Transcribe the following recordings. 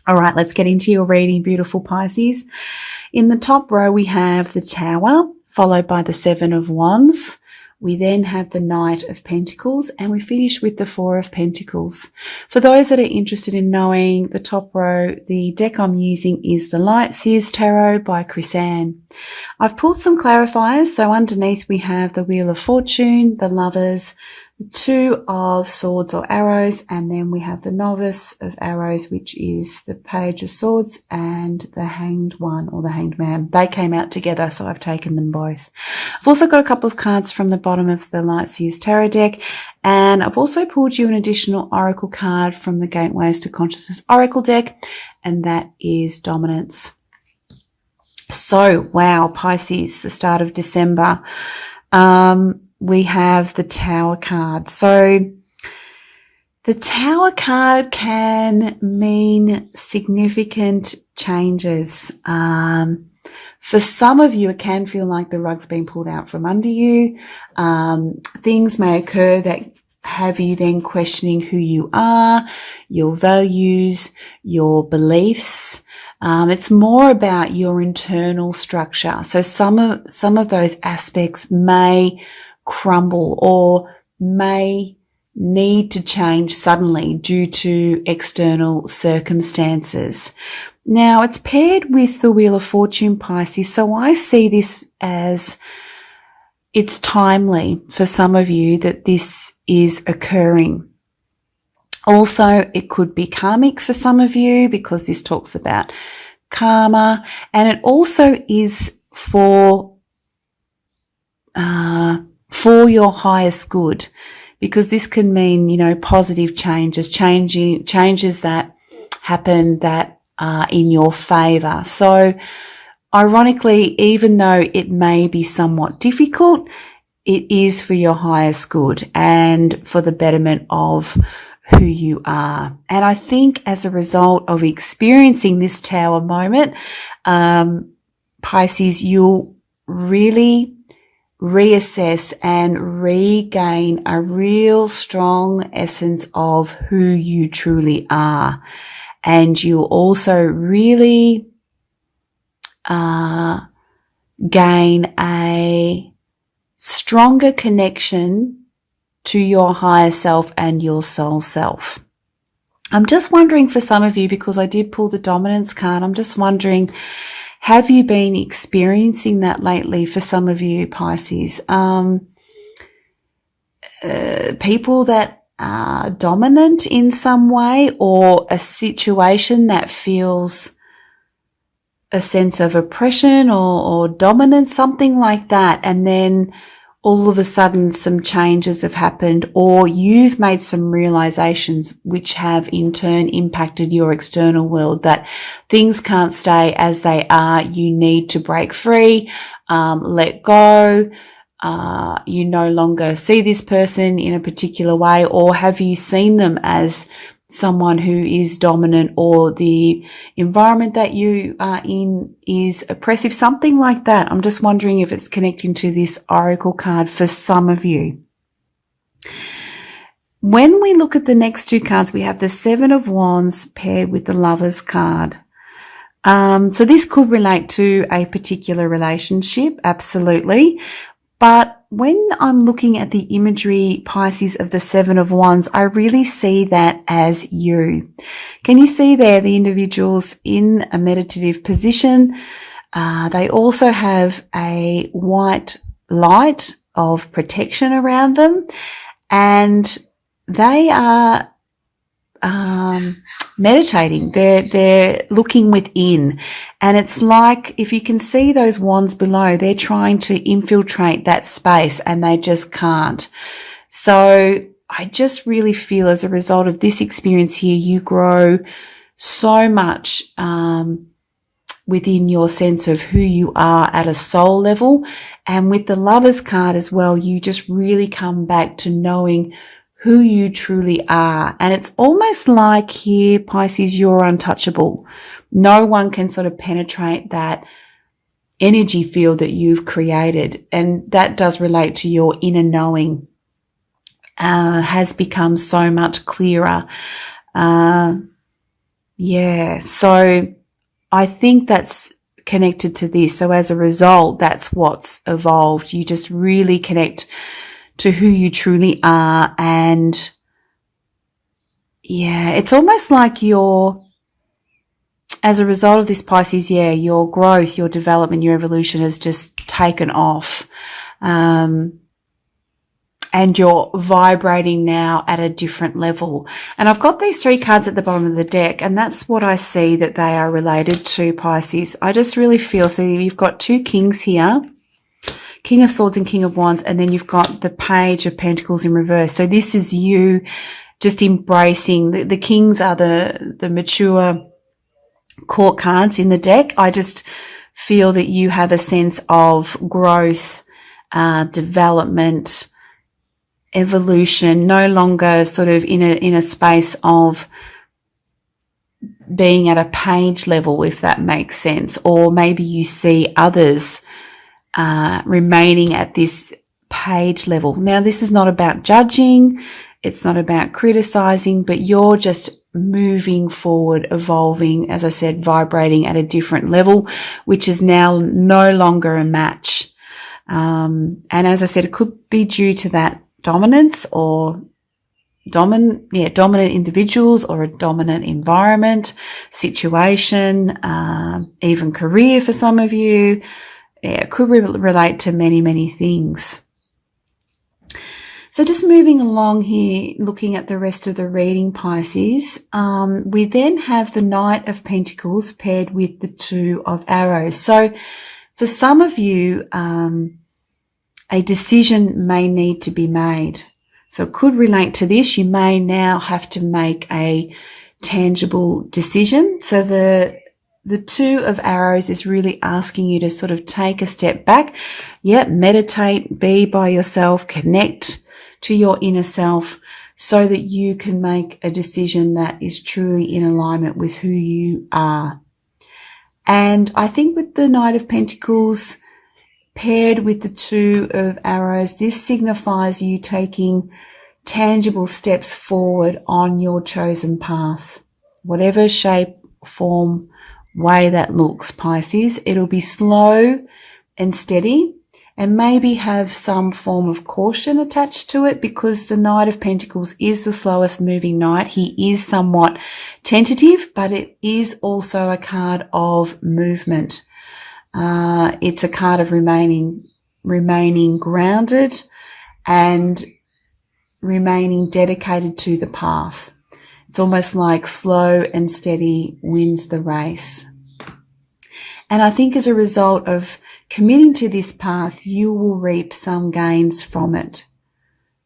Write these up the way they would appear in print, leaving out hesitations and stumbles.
All right, let's get into your reading, beautiful Pisces. In the top row, we have the Tower, followed by the Seven of Wands. We then have the Knight of Pentacles, and we finish with the Four of Pentacles. For those that are interested in knowing the top row, the deck I'm using is the Light Seers Tarot by Chris-Anne. I've pulled some clarifiers, so underneath we have the Wheel of Fortune, the Lovers, the Two of Swords or Arrows, and then we have the Novice of Arrows, which is the Page of Swords, and the Hanged One or the Hanged Man. They came out together, so I've taken them both. I've also got a couple of cards from the bottom of the Light Seers Tarot deck, and I've also pulled you an additional Oracle card from the Gateways to Consciousness Oracle deck, and that is Dominance. So, wow, Pisces, the start of December. We have the Tower card. So the Tower card can mean significant changes. For some of you, it can feel like the rug's been pulled out from under you. Things may occur that have you then questioning who you are, your values, your beliefs. It's more about your internal structure. So some of those aspects may crumble or may need to change suddenly due to external circumstances. Now, it's paired with the Wheel of Fortune, Pisces, so I see this as it's timely for some of you that this is occurring. Also, it could be karmic for some of you because this talks about karma, and it also is for your highest good, because this can mean, you know, positive changes that happen that are in your favor. So ironically, even though it may be somewhat difficult, it is for your highest good and for the betterment of who you are. And I think as a result of experiencing this Tower moment, Pisces, you'll really reassess and regain a real strong essence of who you truly are. And you'll also really gain a stronger connection to your higher self and your soul self. I'm just wondering for some of you, because I did pull the Dominance card, I'm just wondering, have you been experiencing that lately for some of you, Pisces? People that are dominant in some way, or a situation that feels a sense of oppression or dominance, something like that. And then all of a sudden some changes have happened, or you've made some realizations which have in turn impacted your external world, that things can't stay as they are. You need to break free, let go. You no longer see this person in a particular way, or have you seen them as someone who is dominant, or the environment that you are in is oppressive, something like that. I'm just wondering if it's connecting to this Oracle card for some of you. When we look at the next two cards, we have the Seven of Wands paired with the Lovers card. So this could relate to a particular relationship, absolutely. But when I'm looking at the imagery, Pisces, of the Seven of Wands, I really see that as you. Can you see there the individuals in a meditative position? They also have a white light of protection around them, and they are meditating. They're looking within, and it's like, if you can see those wands below, they're trying to infiltrate that space and they just can't. So I just really feel, as a result of this experience here, you grow so much within your sense of who you are at a soul level. And with the Lovers card as well, you just really come back to knowing who you truly are. And it's almost like here, Pisces, you're untouchable. No one can sort of penetrate that energy field that you've created. And that does relate to your inner knowing, has become so much clearer. Yeah. So I think that's connected to this. So as a result, that's what's evolved. You just really connect to who you truly are. And yeah, it's almost like as a result of this, Pisces, yeah, your growth, your development, your evolution has just taken off. And you're vibrating now at a different level. And I've got these 3 cards at the bottom of the deck, and that's what I see that they are related to, Pisces. I just really feel, so you've got 2 kings here, King of Swords and King of Wands, and then you've got the Page of Pentacles in reverse. So this is you just embracing, the kings are the mature court cards in the deck. I just feel that you have a sense of growth, development, evolution, no longer sort of in a space of being at a page level, if that makes sense. Or maybe you see others remaining at this page level. Now, this is not about judging, it's not about criticizing, but you're just moving forward, evolving, as I said, vibrating at a different level, which is now no longer a match. And as I said, it could be due to that dominance or dominant individuals or a dominant environment, situation, even career for some of you. Yeah, it could relate to many, many things. So just moving along here, looking at the rest of the reading, Pisces, we then have the Knight of Pentacles paired with the 2 of Arrows. So for some of you, a decision may need to be made. So it could relate to this. You may now have to make a tangible decision. So the 2 of Arrows is really asking you to sort of take a step back. Yeah, meditate, be by yourself, connect to your inner self so that you can make a decision that is truly in alignment with who you are. And I think with the Knight of Pentacles paired with the 2 of Arrows, this signifies you taking tangible steps forward on your chosen path. Whatever shape, form, way that looks, Pisces, it'll be slow and steady and maybe have some form of caution attached to it because the Knight of Pentacles is the slowest moving knight. He is somewhat tentative, but it is also a card of movement. It's a card of remaining grounded and remaining dedicated to the path. It's almost like slow and steady wins the race. And I think as a result of committing to this path, you will reap some gains from it.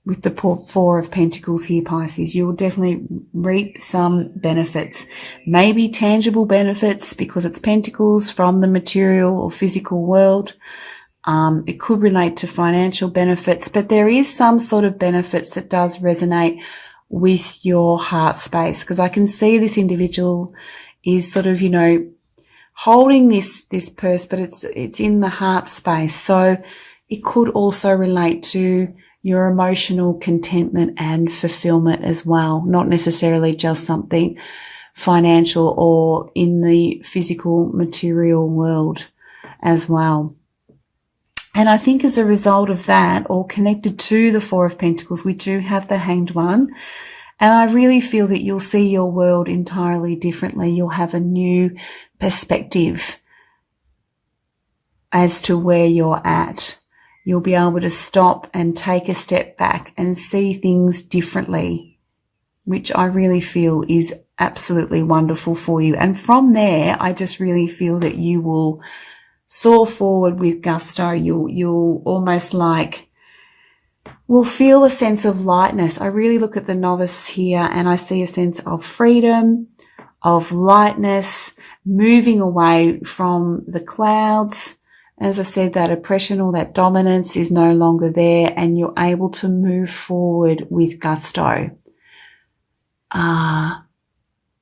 With the 4 of Pentacles here, Pisces, you will definitely reap some benefits, maybe tangible benefits because it's Pentacles from the material or physical world. It could relate to financial benefits, but there is some sort of benefits that does resonate with your heart space because I can see this individual is sort of, holding this purse, but it's in the heart space. So it could also relate to your emotional contentment and fulfillment as well, not necessarily just something financial or in the physical material world as well. And I think as a result of that, or connected to the 4 of Pentacles, we do have the Hanged One. And I really feel that you'll see your world entirely differently. You'll have a new perspective as to where you're at. You'll be able to stop and take a step back and see things differently, which I really feel is absolutely wonderful for you. And from there, I just really feel that you will soar forward with gusto. You'll almost will feel a sense of lightness. I really look at the Novice here and I see a sense of freedom, of lightness, moving away from the clouds. As I said, that oppression or that dominance is no longer there and you're able to move forward with gusto.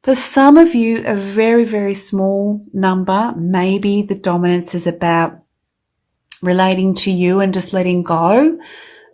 For some of you, a very, very small number, maybe the dominance is about relating to you and just letting go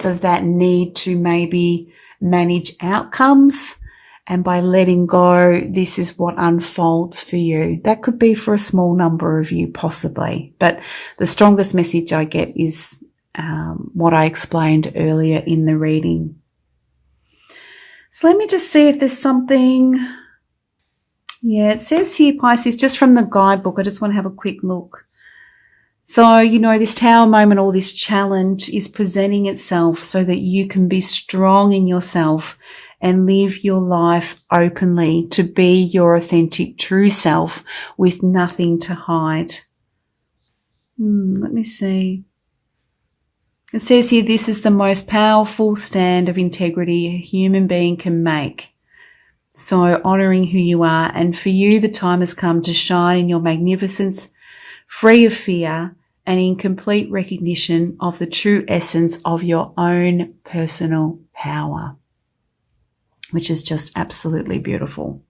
of that need to maybe manage outcomes And by letting go, this is what unfolds for you. That could be for a small number of you, possibly. But the strongest message I get is what I explained earlier in the reading. So let me just see if there's something. Yeah, it says here, Pisces, just from the guidebook. I just want to have a quick look. So, this tower moment or this challenge is presenting itself so that you can be strong in yourself and live your life openly, to be your authentic true self with nothing to hide. Let me see. It says here, this is the most powerful stand of integrity a human being can make. So honouring who you are, and for you the time has come to shine in your magnificence, free of fear and in complete recognition of the true essence of your own personal power, which is just absolutely beautiful.